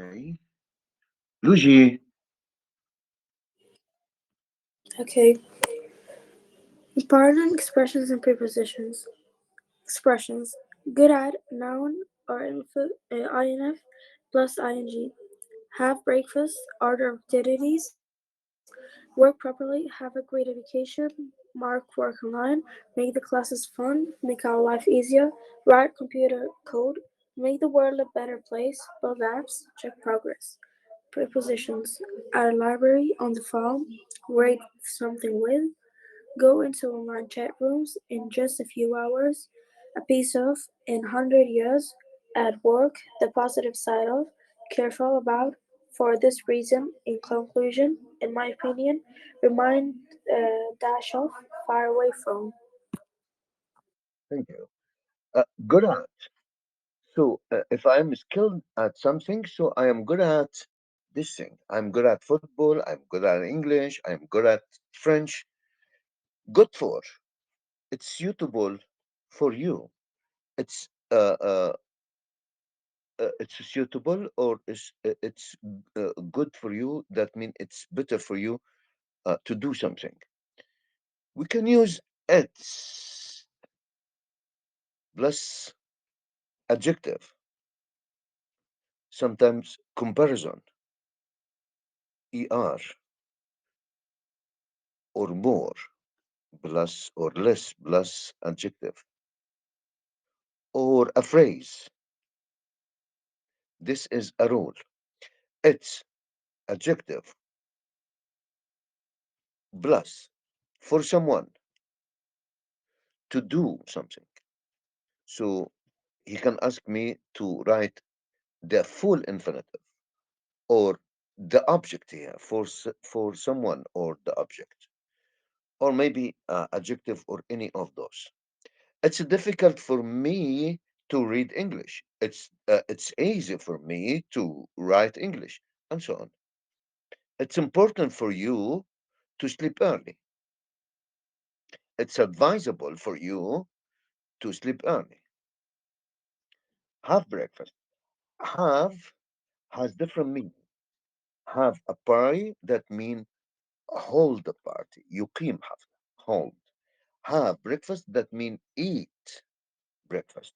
Okay. Luigi. Okay. Important expressions and prepositions. Expressions. Good at, noun or INF plus ing. Have breakfast, order activities, work properly, have a great education, mark work online, make the classes fun, make our life easier, write computer code, make the world a better place, build apps, check progress. Prepositions. At a library, on the phone, rate something with, go into online chat rooms in just a few hours, a piece of, in 100 years, at work, the positive side of, careful about, for this reason, in conclusion, in my opinion, remind, dash of, far away from. Thank you. Good at. So if I am skilled at something, so I am good at this thing. I'm good at football. I'm good at English. I'm good at French. Good for. It's suitable for you. It's it's suitable or it's good for you. That means it's better for you to do something. We can use it's plus adjective, sometimes comparison, er, or more, plus or less, plus adjective, or a phrase. This is a rule. It's adjective plus for someone to do something. So he can ask me to write the full infinitive or the object here for someone or the object, or maybe adjective or any of those. It's difficult for me to read English. It's easy for me to write English, and so on. It's important for you to sleep early. It's advisable for you to sleep early. Have breakfast. Have has different meaning. Have a party that mean hold the party. يقيم حفلة. Hold. Have breakfast that mean eat breakfast.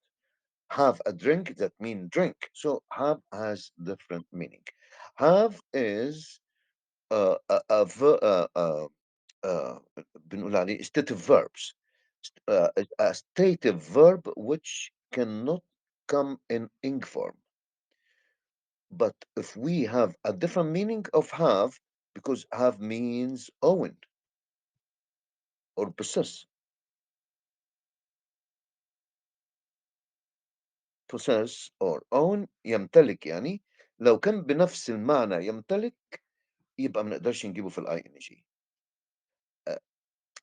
Have a drink that mean drink. So have has different meaning. Have is a uh, بنقول عليه stative verbs. A stative verb which cannot come in ing form. But if we have a different meaning of have, because have means own or possess or own يمتلك يعني لو كان بنفس المعنى يمتلك يبقى ما نقدرش نجيبه في الاي ان جي.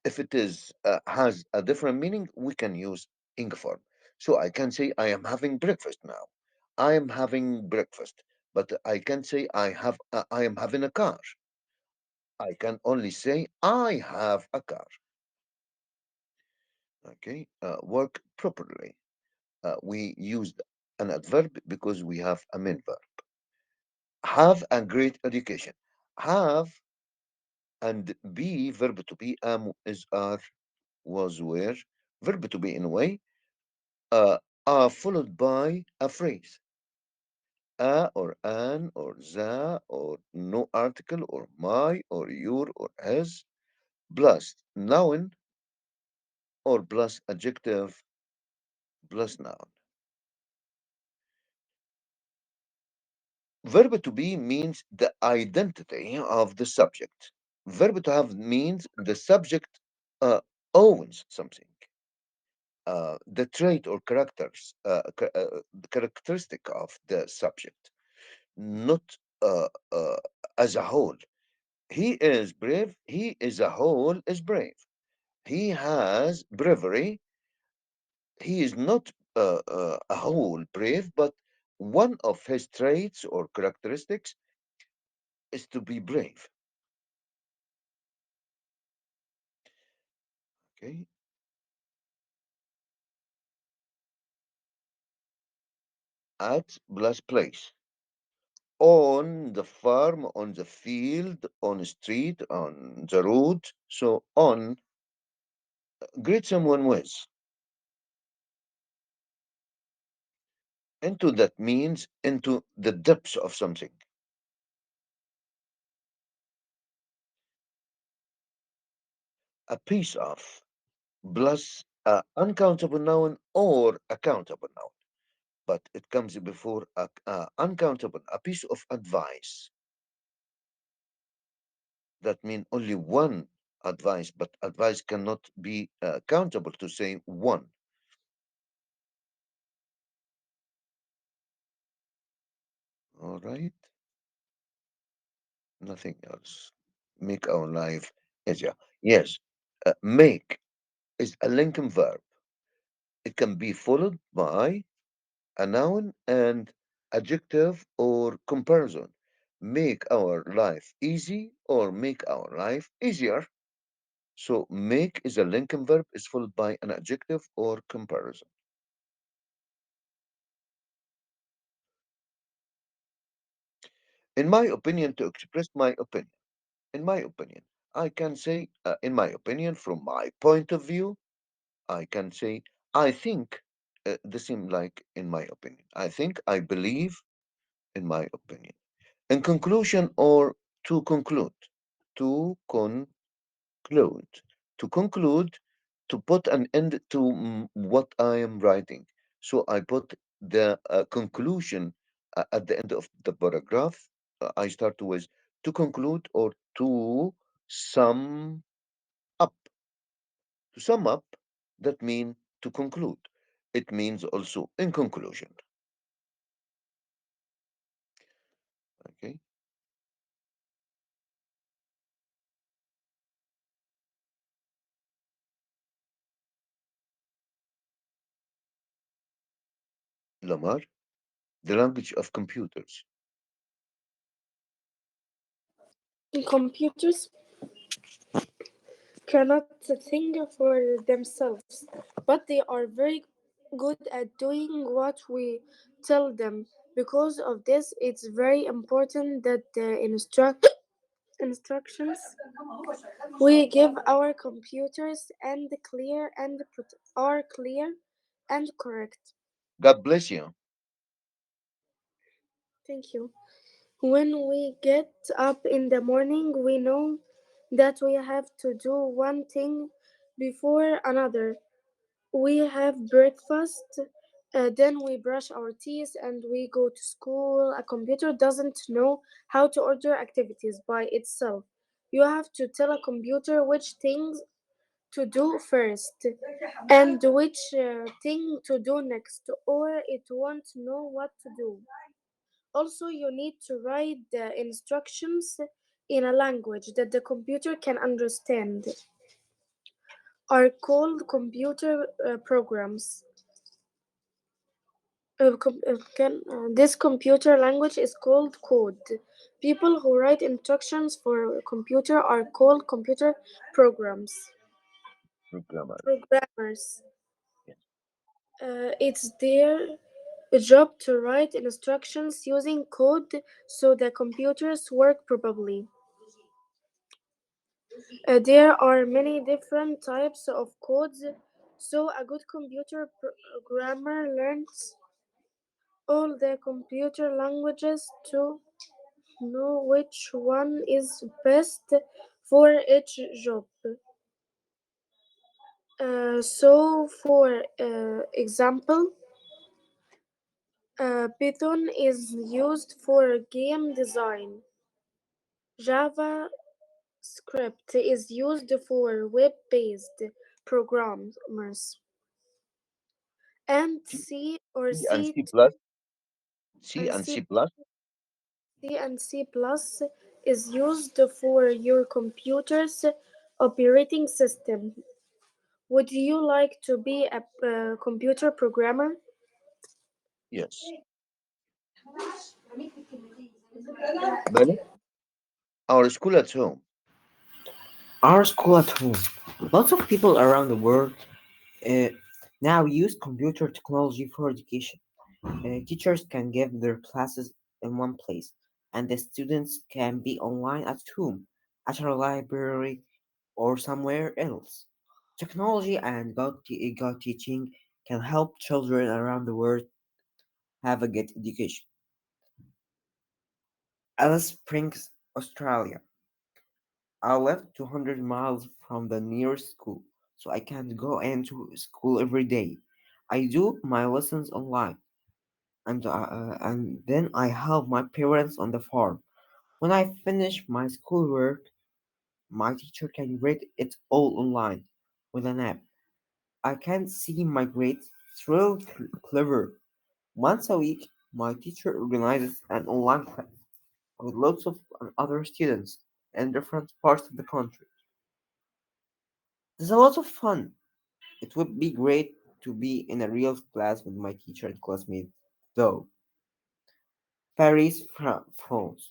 If it is has a different meaning, we can use ing form. So I can say I am having breakfast now. I am having breakfast, but I can say I am having a car. I can only say I have a car. Okay, work properly. We used an adverb because we have a main verb. Have a great education. Have and be, verb to be, am, is, are, was, were, verb to be in a way, uh, are followed by a phrase. A or an or the or no article or my or your or his, plus noun or plus adjective plus noun. Verb to be means the identity of the subject. Verb to have means the subject uh, owns something. The trait or the characteristic of the subject, not as a whole. He is brave. He is a whole is brave. He has bravery. He is not a whole brave, but one of his traits or characteristics is to be brave. Okay. At plus place on the farm, on the field, on the street, on the road. So on, greet someone with. Into that means into the depths of something. A piece of plus a uncountable noun or a countable noun. But it comes before a uncountable, a piece of advice. That means only one advice, but advice cannot be countable to say one. All right, nothing else. Make our life easier. Yes, make is a linking verb. It can be followed by a noun and adjective or comparison. Make our life easy or make our life easier. So make is a linking verb is followed by an adjective or comparison. In my opinion, to express my opinion, in my opinion, I can say, in my opinion, from my point of view, I can say, I think, the same like in my opinion. I think, I believe, in my opinion. In conclusion or to conclude, to conclude, to conclude, to put an end to what I am writing. So I put the conclusion at the end of the paragraph. I start with to conclude or to sum up. To sum up, that means to conclude. It means also in conclusion. Okay, Lamar, the language of computers. Computers cannot think for themselves, but they are very good at doing what we tell them. Because of this, it's very important that the instructions we give our computers are clear and correct. God bless you. Thank you. When we get up in the morning, we know that we have to do one thing before another. We have breakfast, then we brush our teeth, and we go to school. A computer doesn't know how to order activities by itself. You have to tell a computer which things to do first and which thing to do next, or it won't know what to do. Also, you need to write the instructions in a language that the computer can understand, are called computer programs. This computer language is called code. People who write instructions for a computer are called computer programs. Programmer. Programmers. Yes. It's their job to write instructions using code so the computers work properly. There are many different types of codes, so a good computer programmer learns all the computer languages to know which one is best for each job. So, for example, Python is used for game design. JavaScript is used for web-based programmers, and C, C or C and C C plus, C and and C C plus. C and C plus is used for your computer's operating system. Would you like to be a computer programmer? Yes. But our school at home. Our school at home. Lots of people around the world uh, now use computer technology for education. Teachers can give their classes in one place. and the students can be online at home, at a library, or somewhere else. Technology and God teaching can help children around the world have a good education. Alice Springs, Australia. I live 200 miles from the nearest school, so I can't go into school every day. I do my lessons online, and then I help my parents on the farm. When I finish my schoolwork, my teacher can grade it all online with an app. I can see my grades. It's really clever. Once a week, my teacher organizes an online class with lots of other students in different parts of the country. It's a lot of fun. It would be great to be in a real class with my teacher and classmates, though. Paris, France.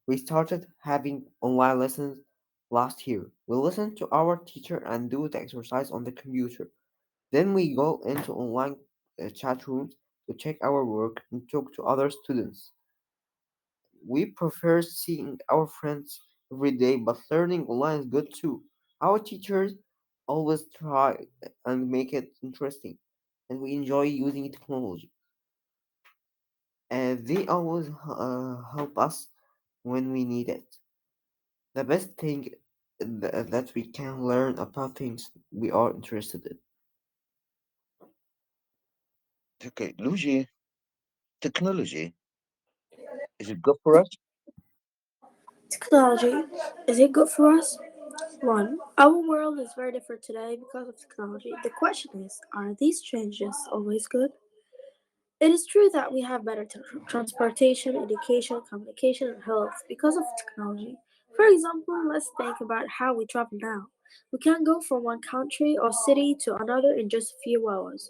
We started having online lessons last year. We listen to our teacher and do the exercise on the computer. Then we go into online chat rooms to check our work and talk to other students. We prefer seeing our friends every day, but learning online is good too. Our teachers always try and make it interesting, and we enjoy using technology. And they always help us when we need it. The best thing that we can learn about things we are interested in. Okay, Luigi, technology, is it good for us? Technology. Is it good for us? One, our world is very different today because of technology. The question is, are these changes always good? It is true that we have better transportation, education, communication, and health because of technology. For example, let's think about how we travel now. We can go from one country or city to another in just a few hours.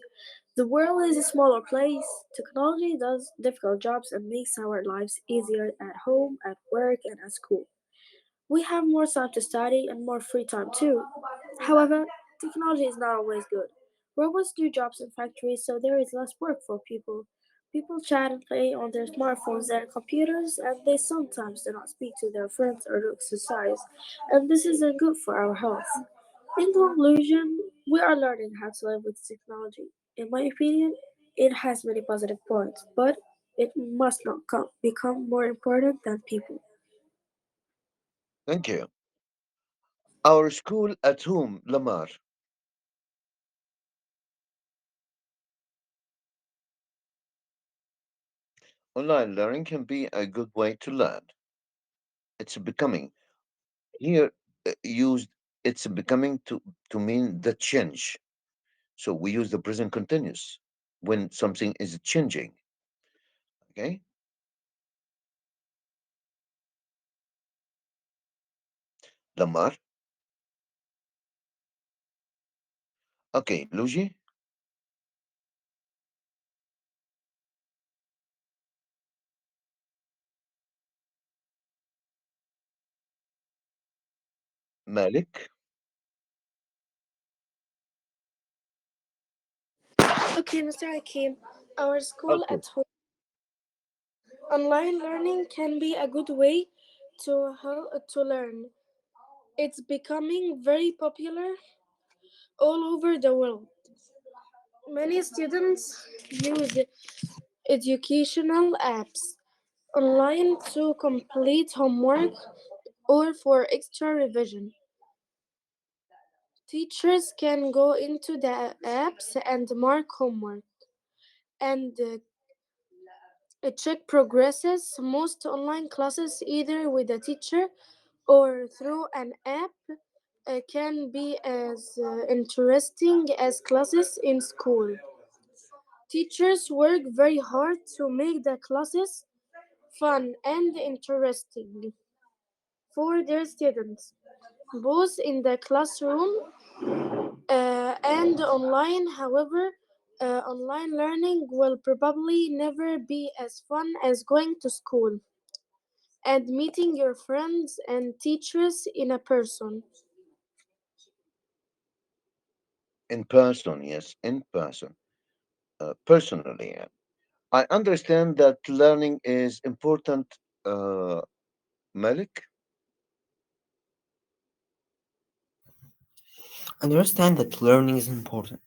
The world is a smaller place. Technology does difficult jobs and makes our lives easier at home, at work, and at school. We have more time to study and more free time too. However, technology is not always good. Robots do jobs in factories, so there is less work for people. People chat and play on their smartphones and computers, and they sometimes do not speak to their friends or do exercise, and this isn't good for our health. In conclusion, we are learning how to live with technology. In my opinion, it has many positive points, but it must not become more important than people. Thank you. Our school at home, Lamar. Online learning can be a good way to learn. It's becoming here used. It's becoming to mean the change. So we use the present continuous when something is changing. Okay, Lamar. Okay, Luigi, Malik. Okay, Mr. Hakim, our school Okay, at home online learning can be a good way to help to learn. It's becoming very popular all over the world. Many students use educational apps online to complete homework or for extra revision. Teachers can go into the apps and mark homework and check progresses. Most online classes, either with a teacher or through an app, can be as interesting as classes in school. Teachers work very hard to make the classes fun and interesting for their students, both in the classroom and online. However, online learning will probably never be as fun as going to school and meeting your friends and teachers in a person. in person, yes, in person. Personally, yeah. I understand that learning is important, uh, Malik. Understand that learning is important.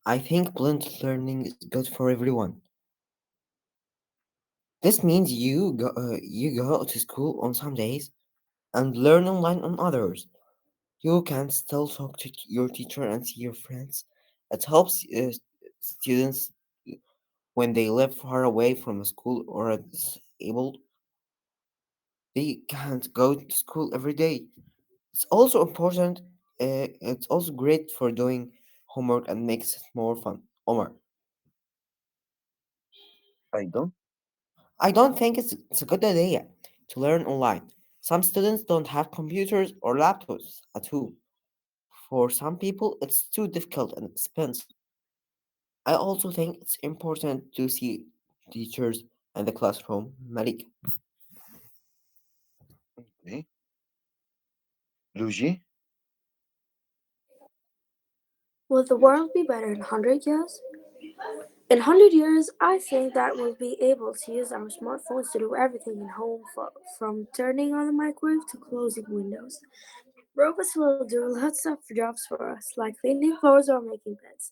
I think blended learning is good for everyone. This means you go to school on some days and learn online on others. You can still talk to your teacher and see your friends. It helps students when they live far away from a school or are disabled. They can't go to school every day. It's also important. It's also great for doing homework and makes it more fun. Omar, I don't. I don't think it's a good idea to learn online. Some students don't have computers or laptops at home. For some people, it's too difficult and expensive. I also think it's important to see teachers in the classroom. Malik, Okay. Luigi, Will the world be better in 100 years? In 100 years, I think that we'll be able to use our smartphones to do everything in home, from turning on the microwave to closing windows. Robots will do lots of jobs for us, like cleaning floors or making beds.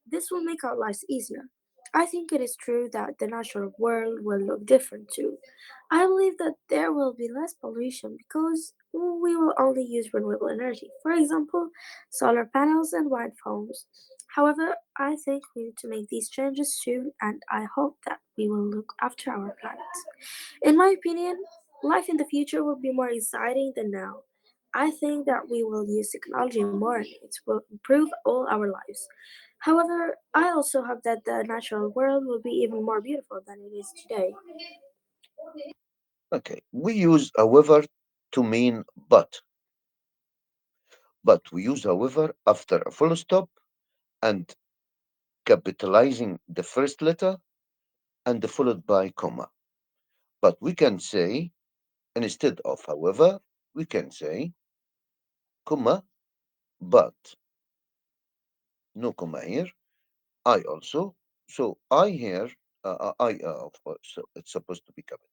This will make our lives easier. I think it is true that the natural world will look different too. I believe that there will be less pollution because we will only use renewable energy, for example, solar panels and wind farms. However, I think we need to make these changes soon, and I hope that we will look after our planet. In my opinion, life in the future will be more exciting than now. I think that we will use technology more and it will improve all our lives. However, I also hope that the natural world will be even more beautiful than it is today. okay. We use however to mean but we use however after a full stop and capitalizing the first letter and followed by comma. But we can say instead of however, we can say comma, but no comma here. I also. So I here, of course, so it's supposed to be covered.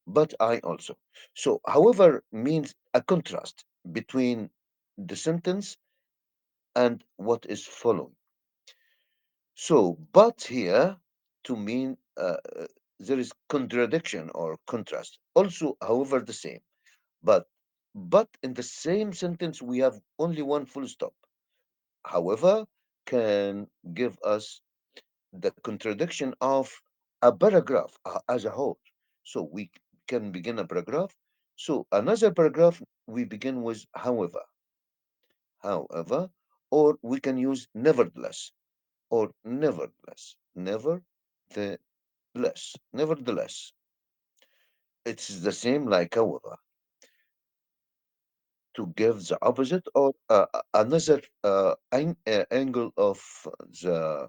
But I also. So, however, means a contrast between the sentence and what is following. So, but here to mean there is contradiction or contrast. Also, however, the same. But but in the same sentence we have only one full stop. However, can give us the contradiction of a paragraph as a whole. So we can begin a paragraph. So another paragraph we begin with however, or we can use nevertheless or nevertheless, never the less, nevertheless. It's the same like however to give the opposite or another angle of the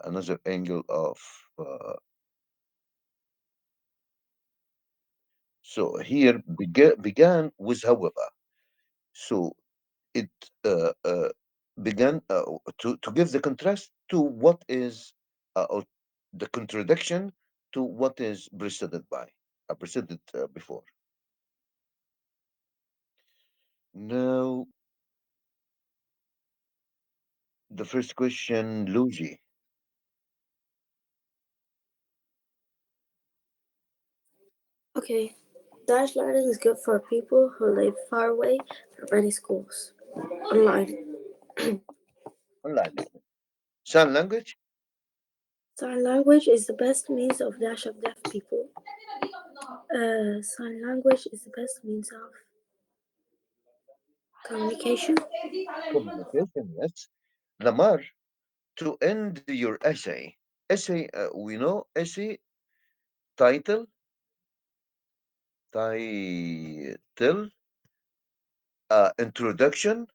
another angle of uh, so here began with however. So it began to give the contrast to what is or the contradiction to what is preceded by preceded before. Now the first question, Luigi. Okay, dash learning is good for people who live far away from any schools. Online. Online learning. Sign language. Sign language is the best means of dash of deaf people. Sign language is the best means of communication. Communication, yes. Lamar, to end your we know essay title, title, introduction,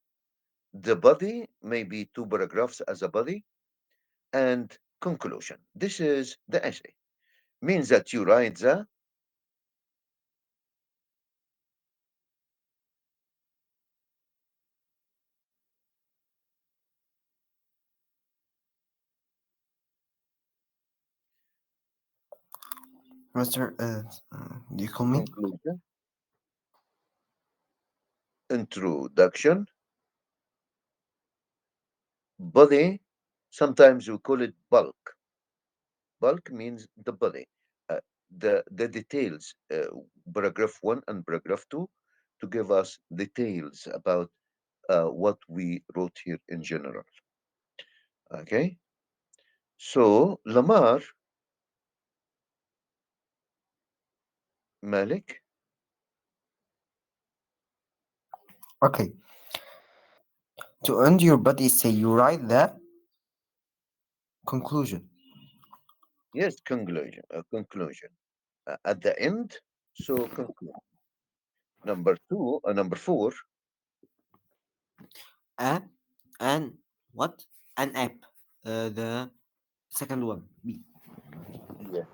the body, maybe two paragraphs as a body, and conclusion. This is the essay. Means that you write the Mister, do you call me? conclusion, introduction, body. Sometimes we call it bulk. Bulk means the body, the details, paragraph one and paragraph two, to give us details about what we wrote here in general. Okay, so Lamar Malik, Okay. To end your body, say you write the conclusion. yes, conclusion, conclusion at the end. So conclude. Number two, number four, A and what? An app. The second one. B. yeah,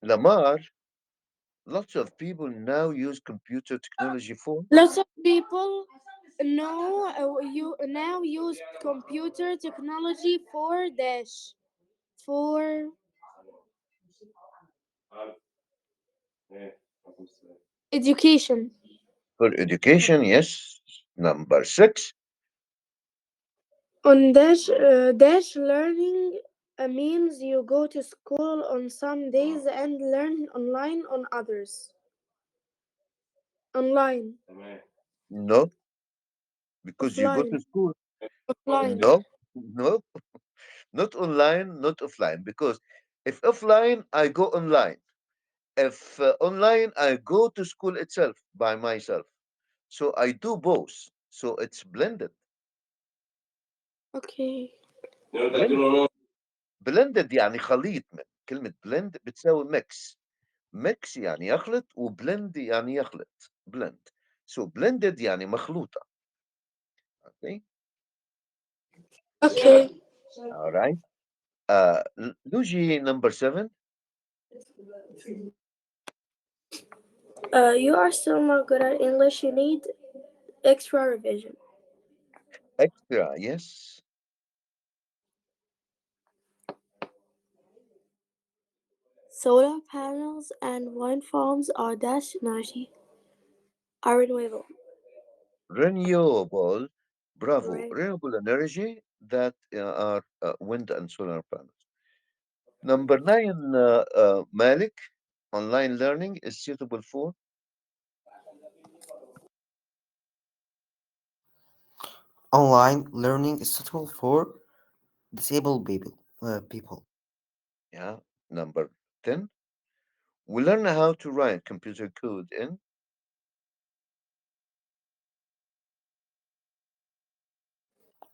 Lamar. Lots of people now use computer technology for Lots of people you now use computer technology for dash for education. education. Yes, number six. On dash learning means you go to school on some days and learn online on others. Online, No, because you go offline, to school. offline. No, no, not online, not offline. Because if offline, I go online. If online, I go to school itself by myself. So I do both. So it's blended. Okay. blended blended يعني خليط من كلمة blend بتساوي mix. mix يعني يخلط وblend يعني يخلط. blend. So blended يعني مخلوطة. Okay. Okay. All right. Luigi number seven. You are still not good at English. You need extra revision. Extra. Yes. Solar panels and wind farms are dash energy are renewable. Renewable. Bravo. Right. Renewable energy that are wind and solar panels. Number nine, Malik. Online learning is suitable for, Online learning is suitable for disabled people. yeah. Number 10, we learn how to write computer code in,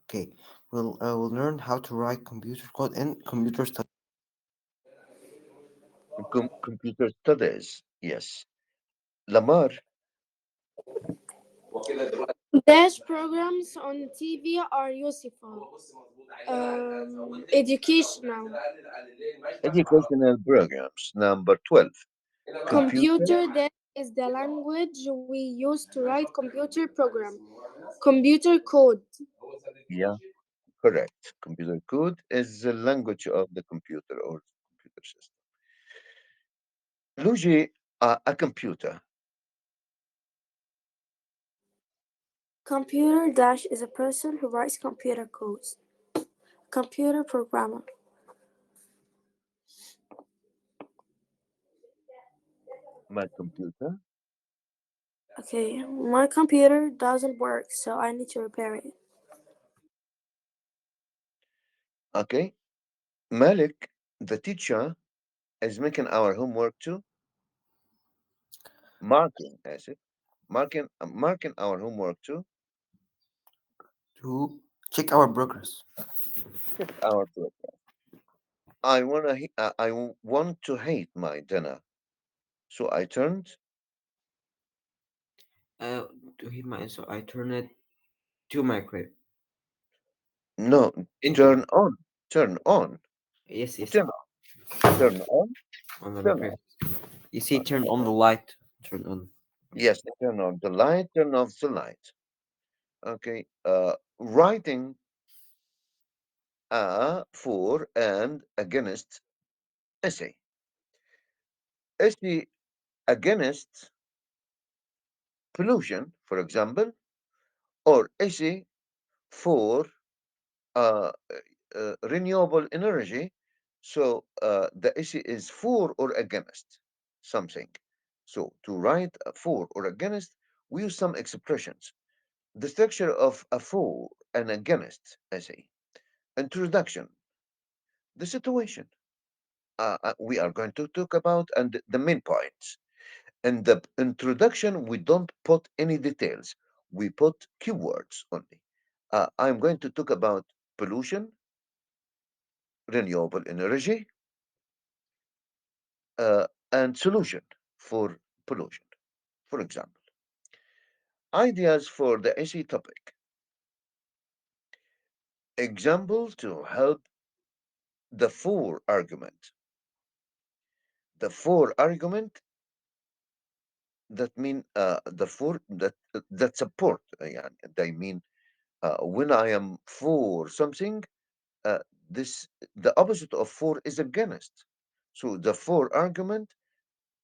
Okay. We'll learn how to write computer code in computer studies. computer studies. Yes. Lamar, Dash programs on TV are useful. Educational. educational programs. Number 12, computer. Computer dash is the language we use to write computer program. Computer code. Yeah, correct. Computer code is the language of the computer or computer system. Luigi, a computer. Computer dash is a person who writes computer codes. Computer programmer. My computer. Okay, my computer doesn't work, so I need to repair it. Okay. Malik, the teacher, is making our homework too. Marking, I said. Marking our homework too. To check our progress. Check our program. I want to hate my dinner. So I turned. Uh, to hit my so I turn it to my crib. No, Into. turn on. Turn on. Yes, yes. Turn on. Turn on. On the Turn crib. on. You see, Okay. turn on the light. Turn on. Yes, turn on the light. Turn off the light. Okay. Writing a for and against essay. essay against pollution, for example, or essay for uh, renewable energy. So the essay is for or against something. So to write for or against, we use some expressions. The structure of a for and against essay. Introduction, the situation we are going to talk about, and the main points. In the introduction, we don't put any details. We put keywords only. I'm going to talk about pollution, renewable energy, and solution for pollution. For example, ideas for the essay topic. Example to help the for argument. The for argument that mean the for that support. يعني, they mean when I am for something, uh, this the opposite of for is against. So the for argument.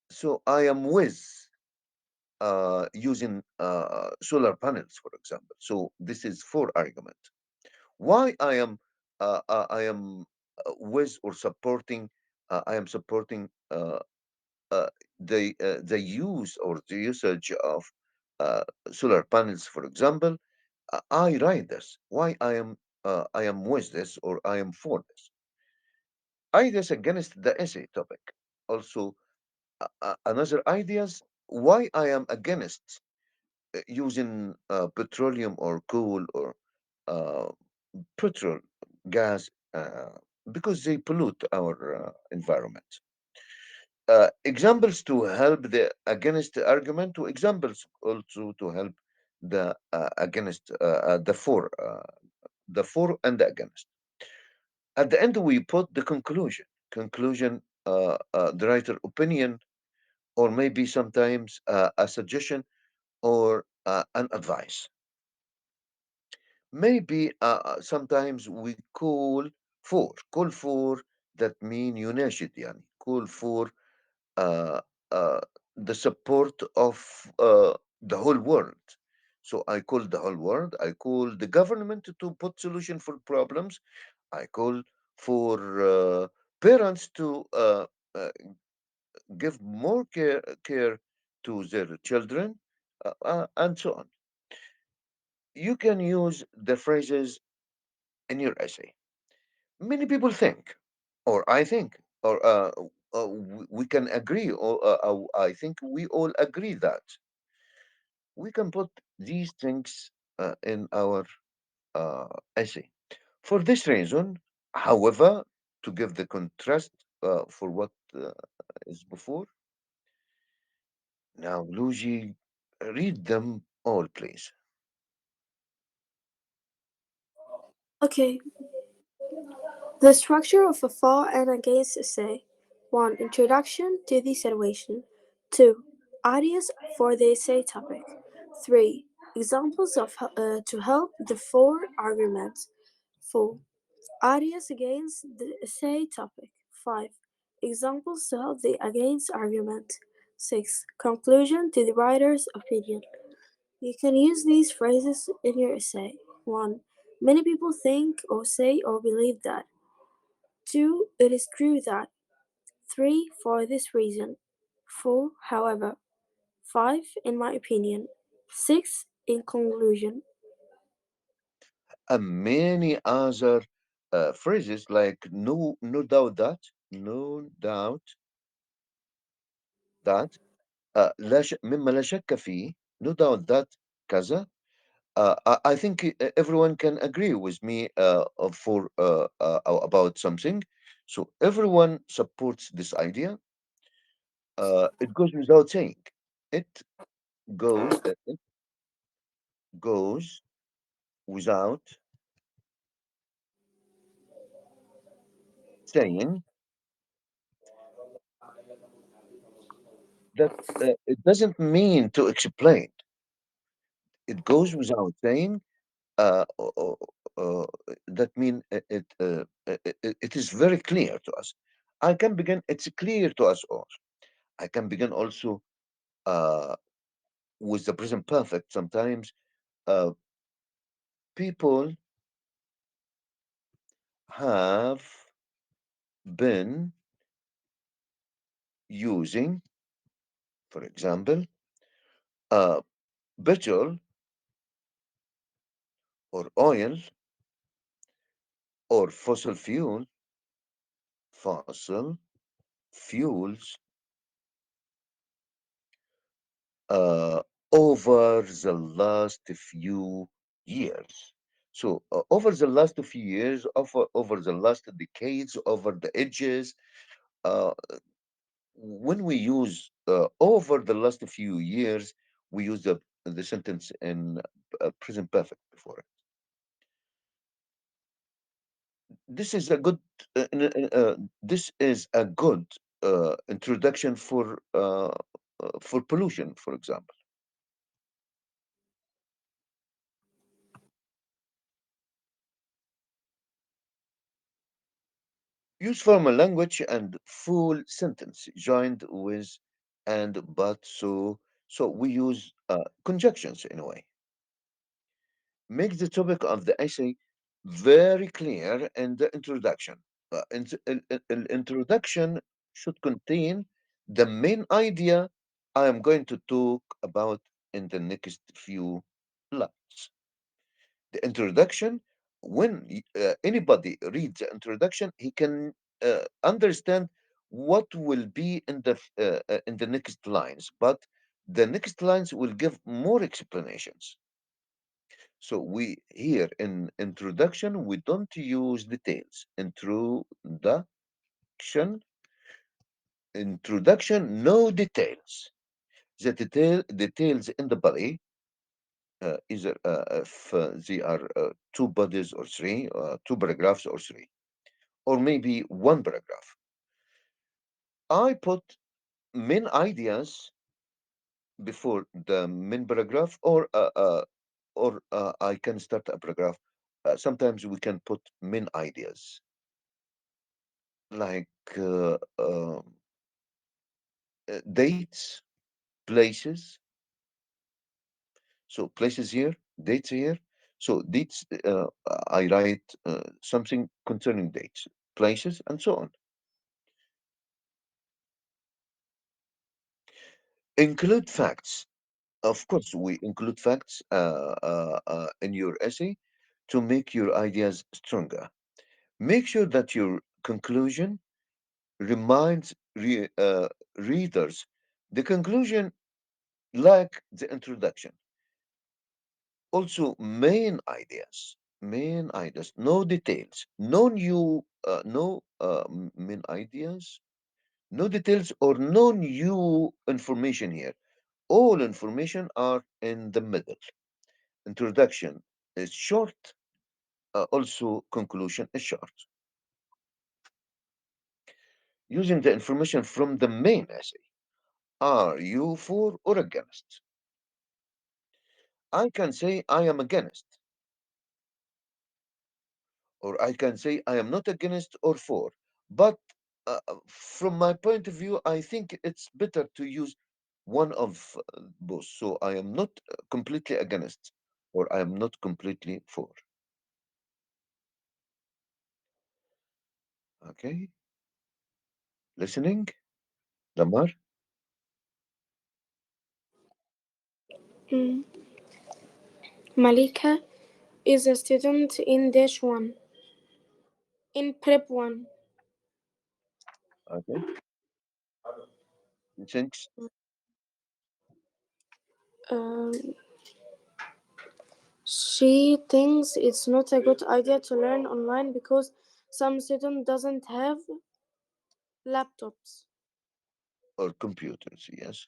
So I am with using solar panels, for example. So this is for argument. Why I am with or supporting. I am supporting uh, the use or the usage of uh, solar panels, for example. I write this. Why I am with this or I am for this. Ideas against the essay topic. Also, another ideas why I am against using petroleum or coal or uh, petrol gas because they pollute our environment. Examples to help the against the argument, to examples also to help the against the for and the against. At the end, we put the conclusion. Conclusion, the writer opinion, or maybe sometimes a suggestion or an advice. Maybe sometimes we call for that mean يناشد يعني call for uh, uh, the support of the whole world. So I call the whole world. I call the government to put solution for problems. I call for parents to give more care to their children, and so on. You can use the phrases in your essay. Many people think, or I think, or we can agree, or I think we all agree that we can put these things in our essay. For this reason, however, to give the contrast for what is before, now, Luigi, read them all, please. Okay, the structure of a for and against essay. 1. Introduction to the situation. 2. Ideas for the essay topic. 3. Examples of to help the for argument. 4. Ideas against the essay topic. 5. Examples to help the against argument. 6. Conclusion to the writer's opinion. You can use these phrases in your essay. 1. Many people think or say or believe that. 2. It is true that. 3. For this reason. 4. However. 5. In my opinion. 6. In conclusion. And many other phrases like no doubt that, no doubt that, مما لا شك فيه, no doubt that كذا. I think everyone can agree with me about something. So everyone supports this idea. It goes without saying. It it goes without saying that it doesn't mean to explain. It goes without saying. Uh, uh, uh, uh, that mean it is very clear to us. I can begin. It's clear to us all. I can begin also uh, with the present perfect. Sometimes uh, people have been using, for example, uh, petrol or oil or fossil fuels uh, over the last few years. So, over the last few years, over the last decades, over the edges, uh, when we use over the last few years, we use the sentence in present perfect before it. This is a good this is a good introduction for pollution, for example. Use formal language and full sentence joined with and but so we use conjunctions in a way. Make the topic of the essay very clear in the introduction. Introduction should contain the main idea I am going to talk about in the next few slides. The introduction, when anybody reads the introduction, he can understand what will be in the next lines, but the next lines will give more explanations. So we here in introduction we don't use details. Introduction, no details. The details in the body, either if they are two bodies or three, two paragraphs or three, or maybe one paragraph. I put main ideas before the main paragraph, or I can start a paragraph. Sometimes we can put main ideas like dates, places. So places here, dates here. So dates, I write something concerning dates, places, and so on. Include facts. Of course, we include facts in your essay to make your ideas stronger. Make sure that your conclusion reminds readers the conclusion like the introduction. Also, main ideas, no details, no new, no main ideas, no details or no new information here. All information are in the middle. Introduction is short, also conclusion is short. Using the information from the main essay. Are you for or against? I can say I am against, or I can say I am not against or for. But from my point of view, I think it's better to use one of both. So I am not completely against, or I am not completely for. Okay, listening, Lamar. Mm. Malika is a student in Dash 1, in Prep 1. Okay, thanks. Um, she thinks it's not a good idea to learn online because some student doesn't have laptops. Or computers, yes.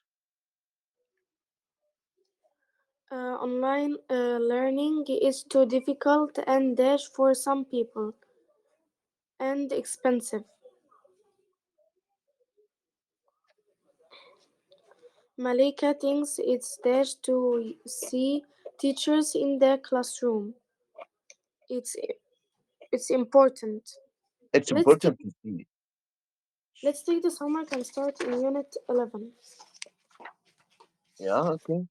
Online learning is too difficult and dash for some people and expensive. Malika thinks it's dash to see teachers in the classroom. It's it's important. It's Let's keep important to see. Let's take this homework and start in Unit 11. Yeah, okay.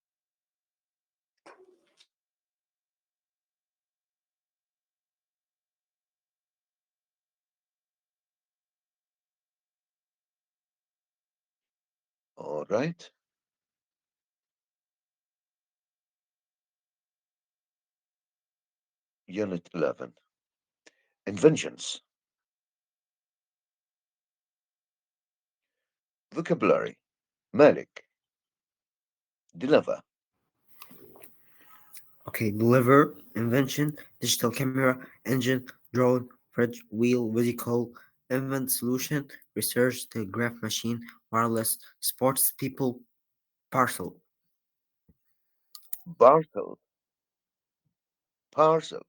All right. Unit 11. Inventions. Vocabulary. Malik. Deliver. Okay, deliver, invention, digital camera, engine, drone, fridge, wheel, vehicle, invent, solution, research, telegraph machine, wireless, sports, people, parcel. Parcel. Parcel.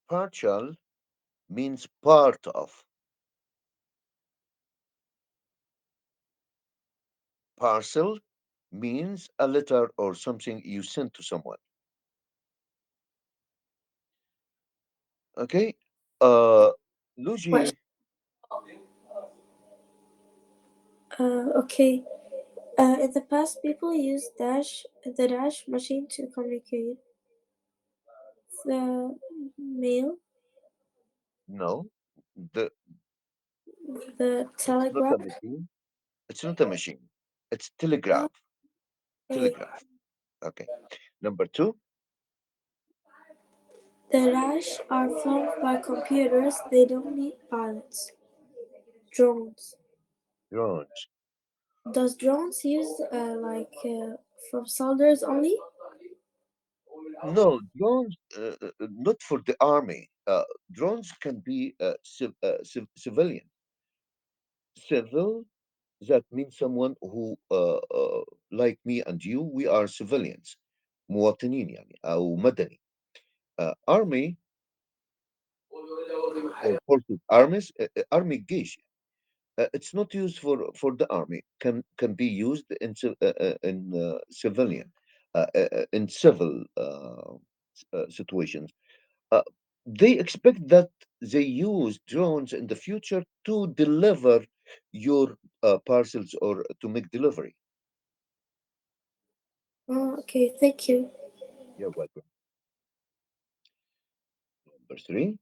Partial means part of. Parcel means a letter or something you send to someone. Okay. Uh, What? Luigi. Okay. In the past, people used the dash machine to communicate. The mail, No, the the it's not a telegraph. machine. It's not a machine. It's Uh, telegraph. okay. Telegraph. Okay. Number two, The dash are flown by computers. They don't need pilots. Drones. drones. Does drones use from soldiers only? No, drones, not for the army. Drones can be civilian. Civil, that means someone who, like me and you, we are civilians. مواطنين يعني أو مدني. Army or forces, armies, army جيش. It's not used for the army. Can be used in civilian, in civil situations. Uh, they expect that they use drones in the future to deliver your parcels or to make delivery. Oh, okay, thank you. You're welcome. Number three,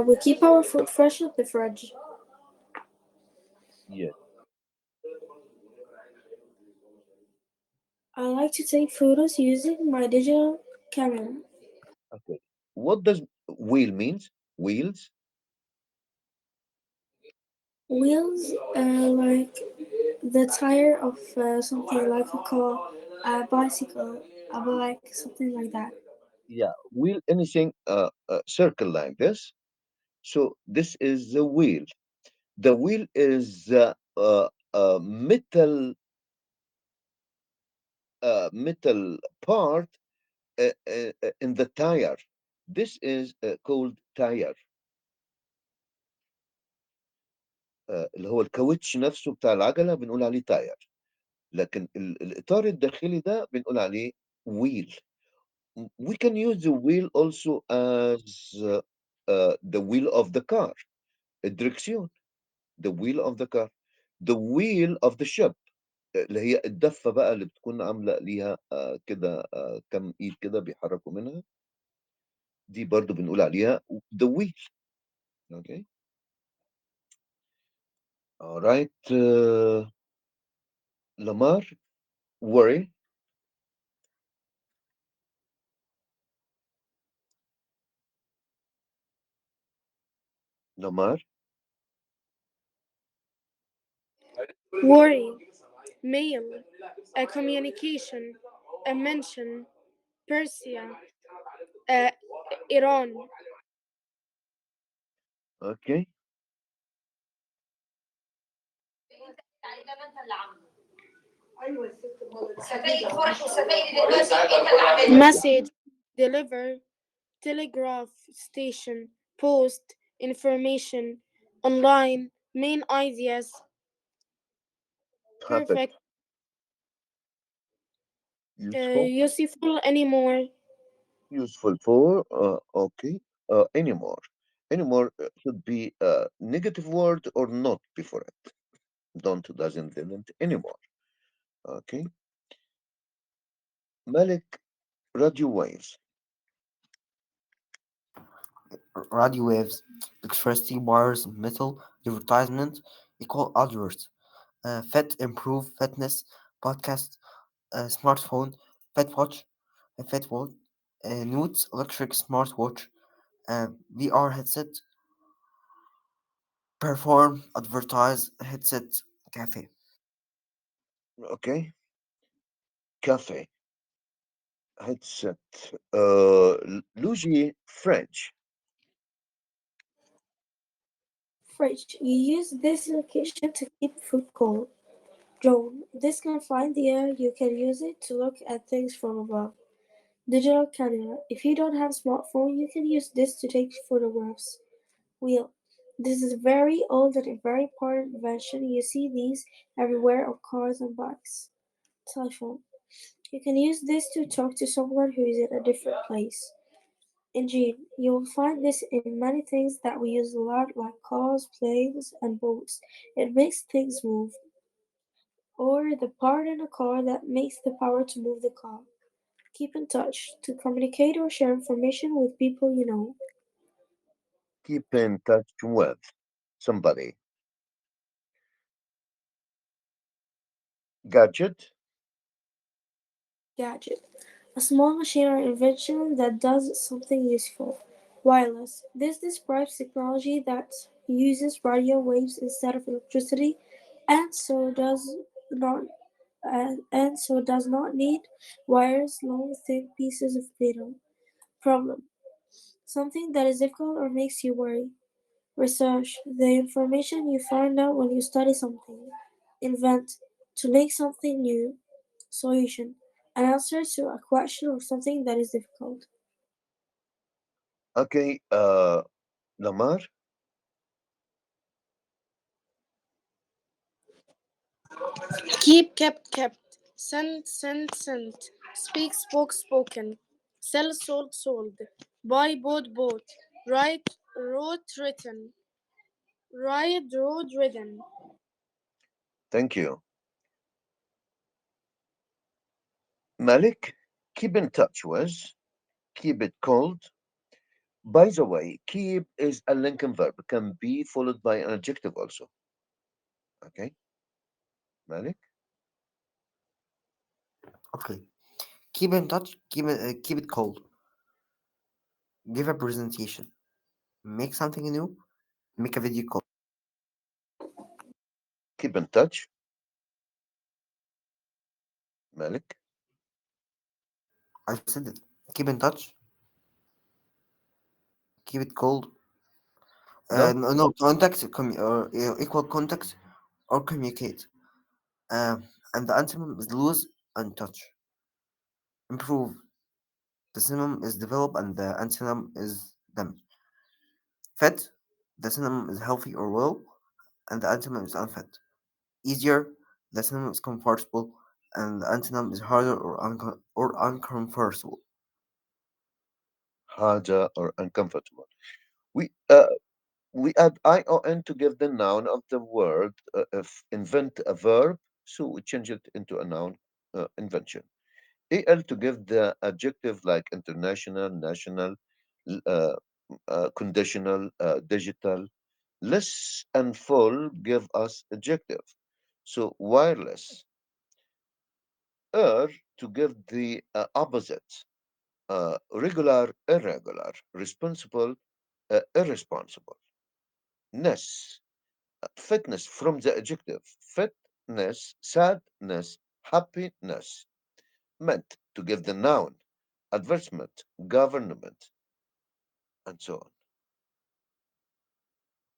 We keep our food fresh at the fridge. yes. I like to take photos using my digital camera. Okay. What does wheel means? Wheels? Wheels, like the tire of something like a car, a bicycle, a bike, something like that. Yeah, wheel anything circle like this. So this is the wheel. The wheel is a metal part in the tire. This is called tire. اللي هو الكاوتش نفسه بتاع العجلة بنقول عليه تاير. لكن الإطار الداخلي ده بنقول عليه wheel. We can use the wheel also as the wheel of the car. الدركسيون. The wheel of the car. The wheel of the ship. اللي هي الدفة بقى اللي بتكون عاملة ليها كده كم ايد كده بيحركوا منها. دي برضو بنقول عليها the wheel. Okay. All right. Lamar, worry. Lamar, Worry, mail, a communication, a mention, Persia, uh, Iran. okay. Message, deliver, telegraph station, post, information, online, main ideas, Perfect. perfect, Useful. useful anymore, Useful for, okay. Anymore. Anymore should be a negative word or not before it. Don't doesn't didn't anymore. Okay. Malik, radio waves. Radio waves, electricity wires, metal, advertisement, equal adverts, fit, improve, fitness, podcast, smartphone, fit watch, fit watch, notes, electric smartwatch, VR headset, perform, advertise, headset, cafe. Okay. Cafe. Headset. Luigi French. Fridge. You use this location to keep food cold. Drone. This can fly in the air. You can use it to look at things from above. Digital camera. If you don't have a smartphone, you can use this to take photographs. Wheel. This is very old and a very important invention. You see these everywhere on cars and bikes. Telephone. You can use this to talk to someone who is in a different place. Engine. You will find this in many things that we use a lot, like cars, planes, and boats. It makes things move. Or the part in a car that makes the power to move the car. Keep in touch to communicate or share information with people you know. Keep in touch with somebody. Gadget. Gadget. A small machine or invention that does something useful. Wireless. This describes technology that uses radio waves instead of electricity and so not does not need wires, long thin pieces of metal. Problem. Something that is difficult or makes you worry. Research. The information you find out when you study something. Invent. To make something new. Solution. An answer to a question or something that is difficult. Okay. Lamar. Keep, kept, kept. Send, sent, sent. Speak, spoke, spoken. Sell, sold, sold. Buy, bought, bought. Write, wrote, written. Ride, rode, ridden. Thank you. Malik. Keep in touch with. Keep it cold. By the way, keep is a Lincoln verb. It can be followed by an adjective also. Okay. Malik. Okay. Keep in touch, keep it cold. Give a presentation. Make something new. Make a video call. Keep in touch. Malik. I said it. Keep in touch. Keep it cold. No. No, no contact, or equal contact or communicate. And the antonym is lose and touch. Improve. The synonym is develop and the antonym is damage. Fit. The synonym is healthy or well and the antonym is unfit. Easier. The synonym is comfortable and the antonym is harder or uncomfortable. Harder or uncomfortable. We uh we add ion to give the noun of the word. If invent a verb, so we change it into a noun invention. Al to give the adjective like international, national, uh, conditional, digital. Less and full give us adjective. So wireless. To give the opposite. Regular, irregular. Responsible, irresponsible. Ness. Fitness from the adjective. Fitness, sadness, happiness. Meant to give the noun. Advertisement, government, and so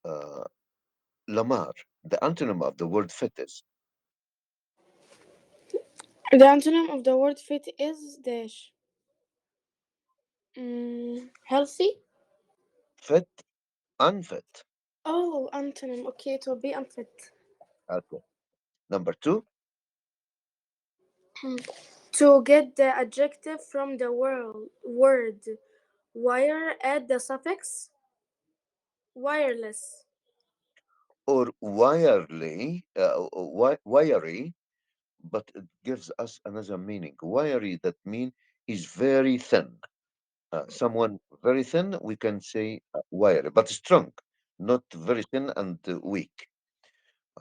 on. Lamar, the antonym of the word fit is The antonym of the word fit is dash. Healthy? fit, unfit. Oh, antonym. Okay, it will be unfit. Okay. Number two, To get the adjective from the word wire, add the suffix wireless. or wiry, but it gives us another meaning. Wiry, that mean is very thin. Someone very thin, we can say wiry, but strong, not very thin and weak.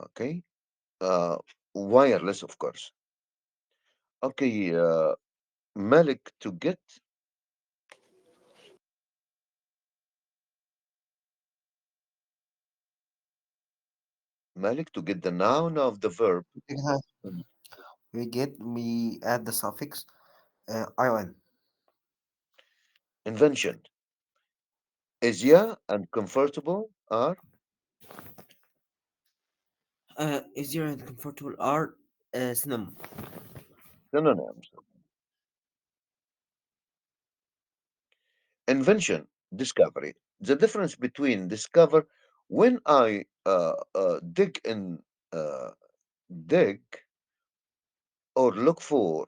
Okay, uh, wireless, of course. Okay, Malik, to get. Malik, to get the noun of the verb. Yeah. We add the suffix "on". Invention. Easier and comfortable are Easier and comfortable are synonym. synonyms. Invention, discovery. The difference between discover, when I uh, dig or look for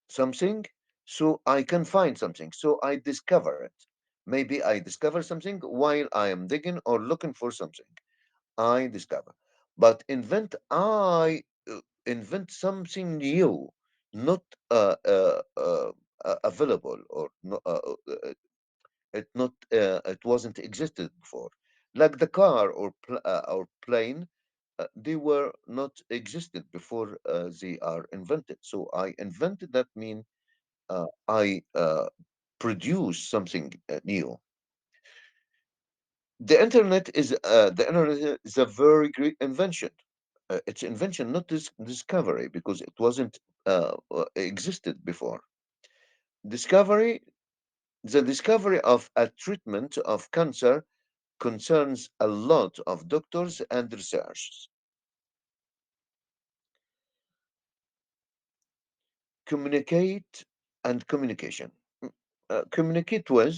something, so I can find something, so I discover it. Maybe I discover something while I am digging or looking for something. I discover. But invent something new, not available, or no, it wasn't existed before, like the car or plane. They were not existed before they are invented. So I invented, that mean I produce something new. The internet is a very great invention. It's invention, not discovery, because it wasn't existed before. Discovery, the discovery of a treatment of cancer concerns a lot of doctors and researchers. Communicate and communication. Communicate with,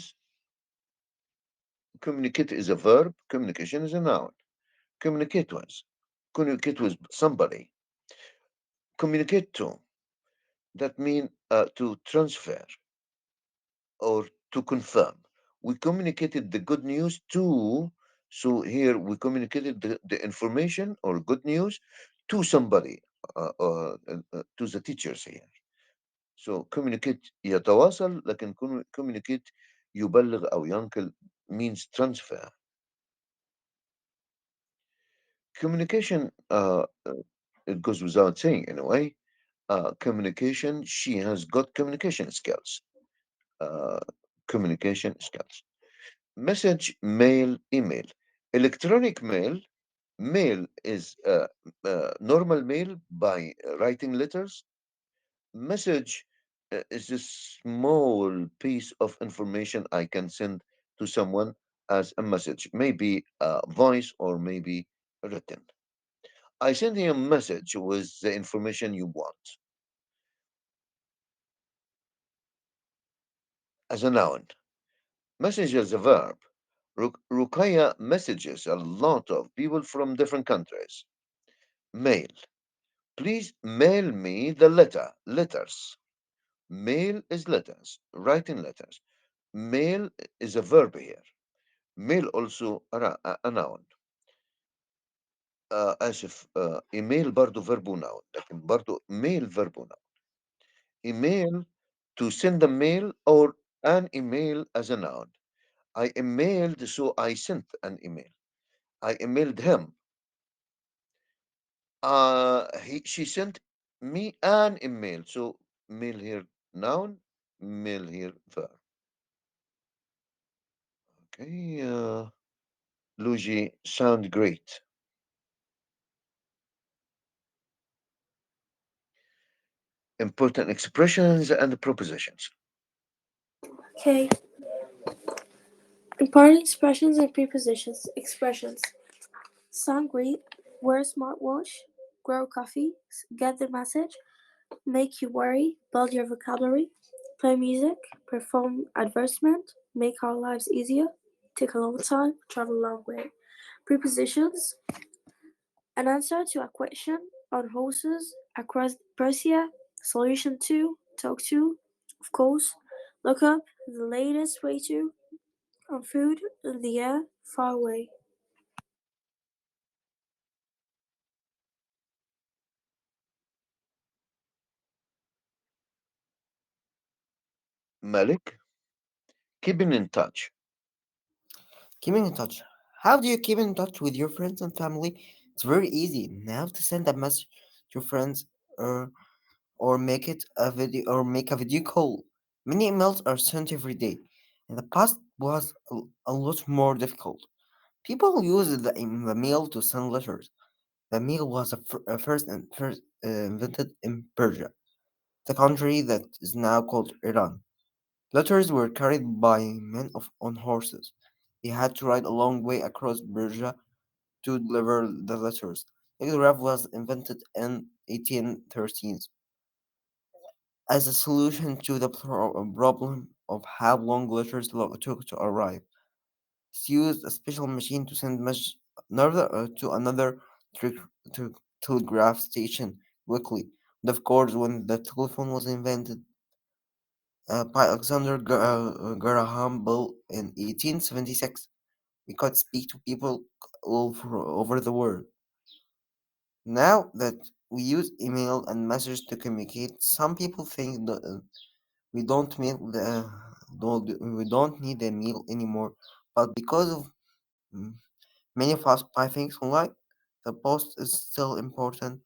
communicate is a verb, communication is a noun. Communicate with, communicate with somebody. Communicate to, that mean to transfer or to confirm. We communicated the good news to, so here we communicated the information or good news to somebody, to the teachers here. So communicate يتواصل، لكن communicate يبلغ أو ينقل means transfer. Communication, it goes without saying in a way. Communication, she has got communication skills. Uh, Communication skills. Message, mail, email. Electronic mail. Mail is normal mail by writing letters. Message is a small piece of information I can send to someone as a message, maybe voice or maybe written. I send you a message with the information you want as a noun. Message as a verb. Rukaya messages a lot of people from different countries. Mail. Please mail me the letters. Mail is letters, writing letters. Mail is a verb here. Mail also a noun. آسف. إيميل برضه verb noun، لكن برضه mail verb noun. Email, to send a mail or an email as a noun. I emailed, so I sent an email. I emailed him. She sent me an email. So mail here noun, mail here verb. Okay, Luigi, sound great. Important expressions and prepositions. Okay. Important expressions and prepositions. Expressions. Sound great. Wear a smartwatch. Grow coffee. Get the message. Make you worry. Build your vocabulary. Play music. Perform advertisement. Make our lives easier. Take a long time. Travel a long way. Prepositions. An answer to a question on horses across Persia. Solution 2, talk to, of course. Look up the latest way to on food in the air far away. Malik, keeping in touch. Keeping in touch. How do you keep in touch with your friends and family? It's very easy now to send a message to friends or or make a video call. Many emails are sent every day. In the past was a lot more difficult. People used the mail to send letters. The mail was first invented in Persia, the country that is now called Iran. Letters were carried by on horses. They had to ride a long way across Persia to deliver the letters. Telegraph was invented in 1813 as a solution to the problem of how long letters took to arrive. It used a special machine to send messages to another tre- to telegraph station quickly. And of course, when the telephone was invented by Alexander Graham Bell in 1876, we could speak to people over the world. Now that we use email and messages to communicate, some people think that we don't mean we don't need a meal anymore. But because of mm, many of us buy things online, the post is still important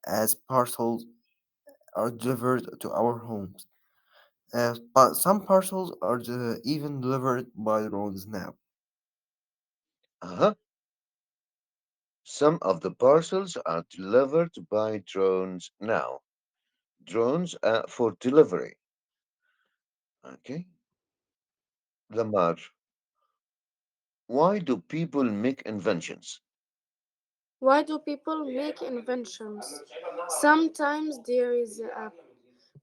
as parcels are delivered to our homes. But some parcels are even delivered by drones now. Uh-huh. Some of the parcels are delivered by drones now. Drones for delivery. Okay. Lamar, why do people make inventions? Why do people make inventions? Sometimes there is a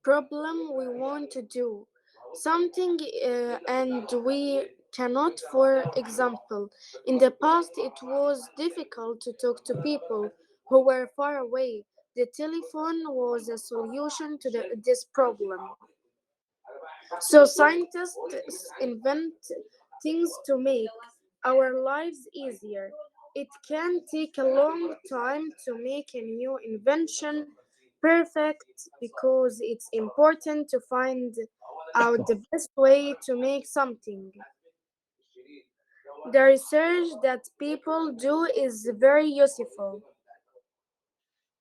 problem we want to do something and we cannot. For example, in the past it was difficult to talk to people who were far away. The telephone was a solution to this problem. So scientists invent things to make our lives easier. It can take a long time to make a new invention perfect because it's important to find out the best way to make something. The research that people do is very useful.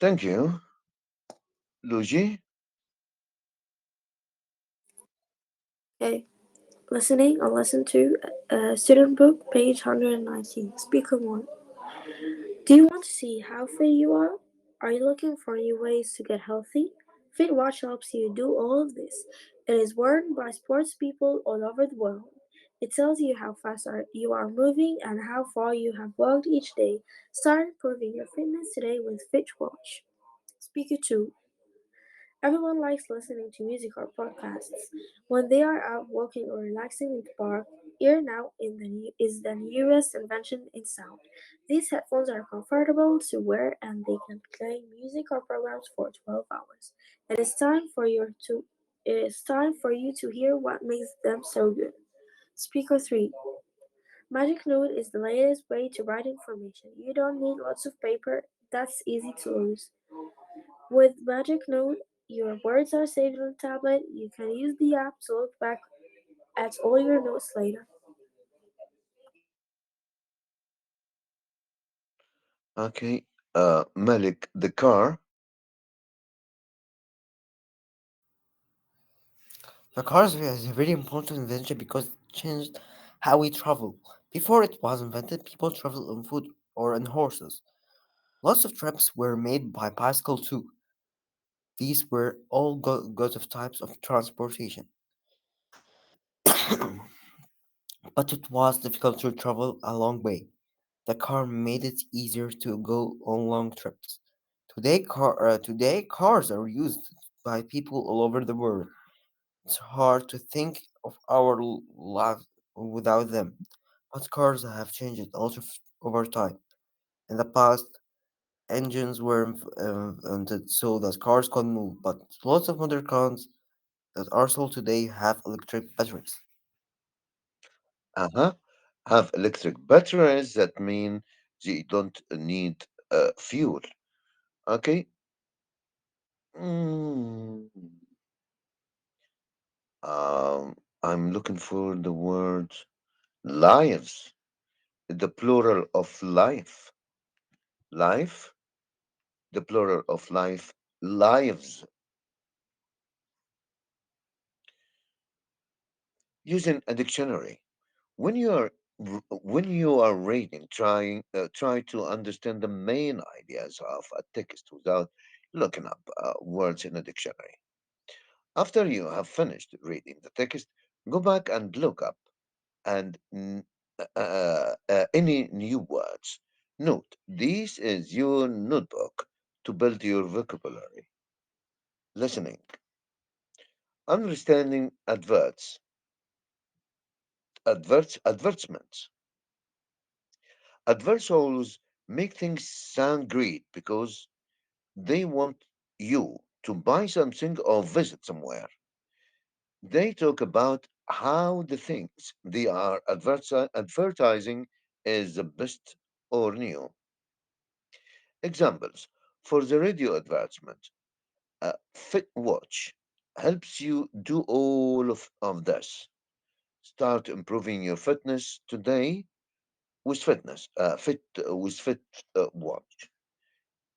Thank you. Luigi? Okay. Listening on lesson 2, student book, page 119. Speaker 1. Do you want to see how fit you are? Are you looking for new ways to get healthy? Fit Watch helps you do all of this. It is worn by sports people all over the world. It tells you how fast you are moving and how far you have walked each day. Start improving your fitness today with Fit Watch. Speaker 2. Everyone likes listening to music or podcasts. When they are out walking or relaxing in the park, Ear Now is the newest invention in sound. These headphones are comfortable to wear and they can play music or programs for 12 hours. It is time for you to hear what makes them so good. Speaker 3. Magic Note is the latest way to write information. You don't need lots of paper, that's easy to lose. With Magic Note, your words are saved on a tablet. You can use the app to look back at all your notes later. Okay. Malik, the car. The cars is a very important invention because it changed how we travel. Before it was invented, people traveled on foot or on horses. Lots of trips were made by bicycle too. These were all good of types of transportation. But it was difficult to travel a long way. The car made it easier to go on long trips. Today cars are used by people all over the world. It's hard to think of our lives without them. But cars have changed a lot over time. In the past, Engines were invented so that cars could move, but lots of modern cars that are sold today have electric batteries. Uh-huh. Have electric batteries that mean they don't need fuel. Okay. Mm. I'm looking for the word lives, the plural of life. Life, the plural of life, lives. Using a dictionary. When you are when you are reading, try to understand the main ideas of a text without looking up words in a dictionary. After you have finished reading the text, go back and look up and any new words. Note, this is your notebook to build your vocabulary. Listening, understanding advertisements. Adverts always make things sound great because they want you to buy something or visit somewhere. They talk about how the things they are advertising is the best or new. Examples for the radio advertisement. A Fit Watch helps you do all of this. Start improving your fitness today with Fit Watch.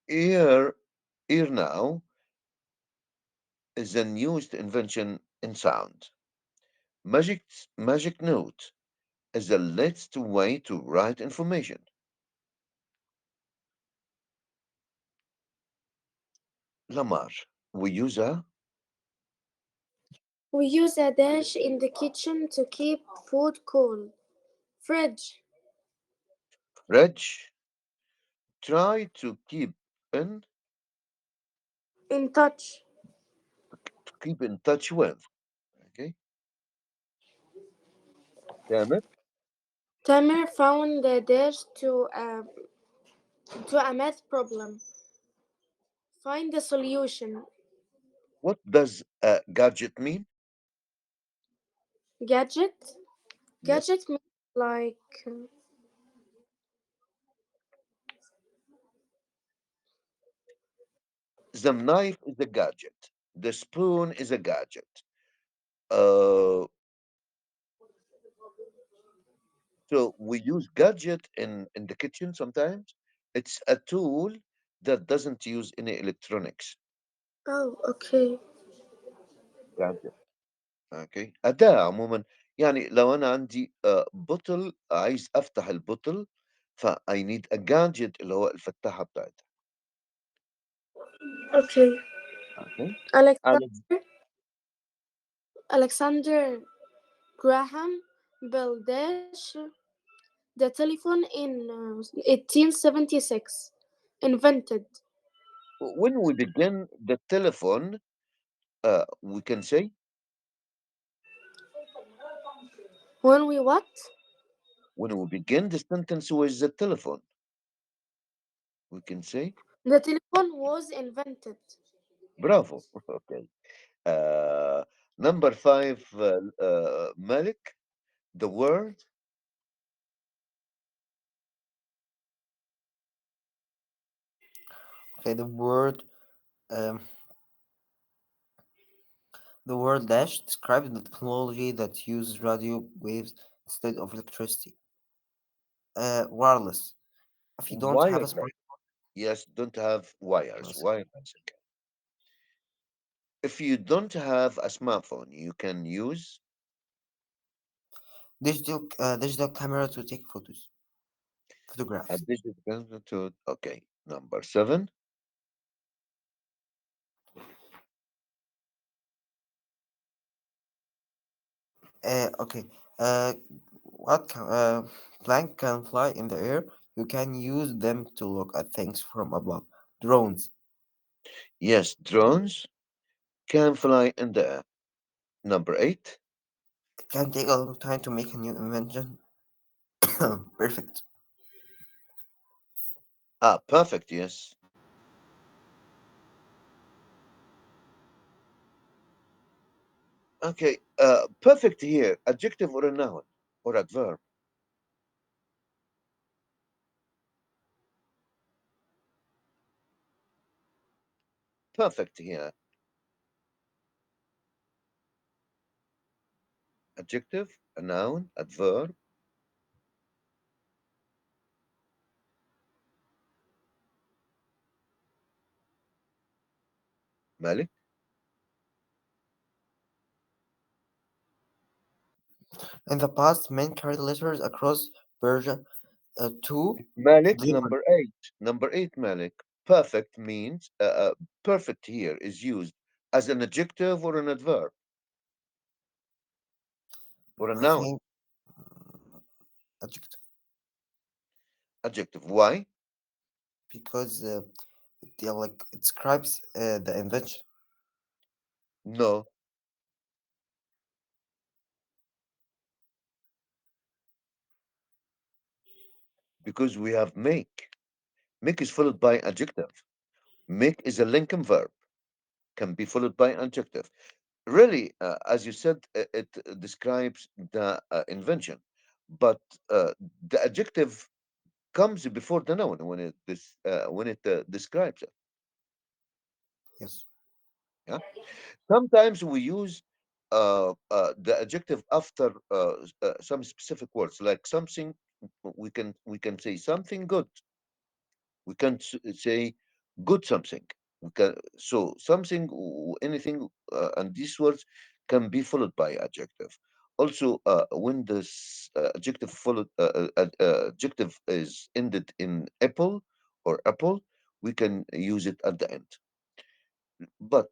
Ear Ear Now is the newest invention in sound. Magic Magic Note is the latest way to write information. Lamar, we use a We use a dash in the kitchen to keep food cool. Fridge. fridge. Try to in In touch. keep in touch with. Okay, damn it. Tamer found the dash to a math problem. Find the solution. What does a gadget mean? Gadget. Yes, Gadget means like the knife is a gadget. The spoon is a gadget. Uh, so we use gadget in the kitchen sometimes. It's a tool that doesn't use any electronics. oh okay. Gadget. اوكي اداه عموما يعني لو انا عندي بوتل عايز افتح البوتل فاي نيد ا جادجت اللي هو الفتاحه بتاعتها Okay. اوكي Alexander Alex, Alexander Graham Bell Dash the telephone in 1876 invented. when we begin the telephone we can say When we what? when we begin the sentence with the telephone we can say The telephone was invented. bravo okay number five Malik the word Okay, um, the word dash describes the technology that uses radio waves instead of electricity. Wireless. If you don't have a wireless smart yes don't have wires wireless, wireless if you don't have a smartphone you can use digital camera to take a photographs. digital constitute. Okay, number seven. Okay. Uh, plane can fly in the air. You can use them to look at things from above. Drones Yes, drones can fly in the air. Number eight. can take a long time to make a new invention. Perfect. Ah, perfect. Yes. Okay, perfect here, adjective or a noun or adverb. Perfect here, adjective, a noun, adverb. Malik, In the past, men carried letters across Persia to Malik, deliver. number eight, Malik. Perfect means perfect here is used as an adjective or an adverb or a I noun. think adjective Adjective. Why? because it describes the invention. No, because we have make. Make is followed by adjective. Make is a linking verb, can be followed by adjective. Really, as you said, it describes the invention, but the adjective comes before the noun when it describes it. Yes. Yeah. Sometimes we use the adjective after some specific words, like something. We can say something good. We can say good something. We can so something anything, and these words can be followed by adjective. Also, when this adjective is ended in apple or apple, we can use it at the end. But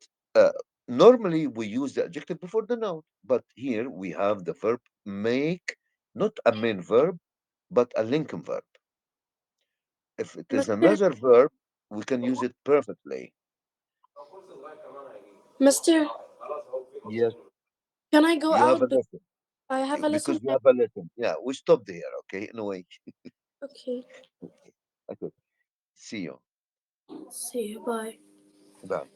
normally we use the adjective before the noun. But here we have the verb make, not a main verb, but a linking verb. If it is Mister, another verb, we can use it perfectly. Mister, Yes, can I go you have out? a lesson I have a lesson because you now. have a lesson. Yeah, we stopped here. Okay, in a way. Okay. Okay, okay. See you. See you. Bye. Bye.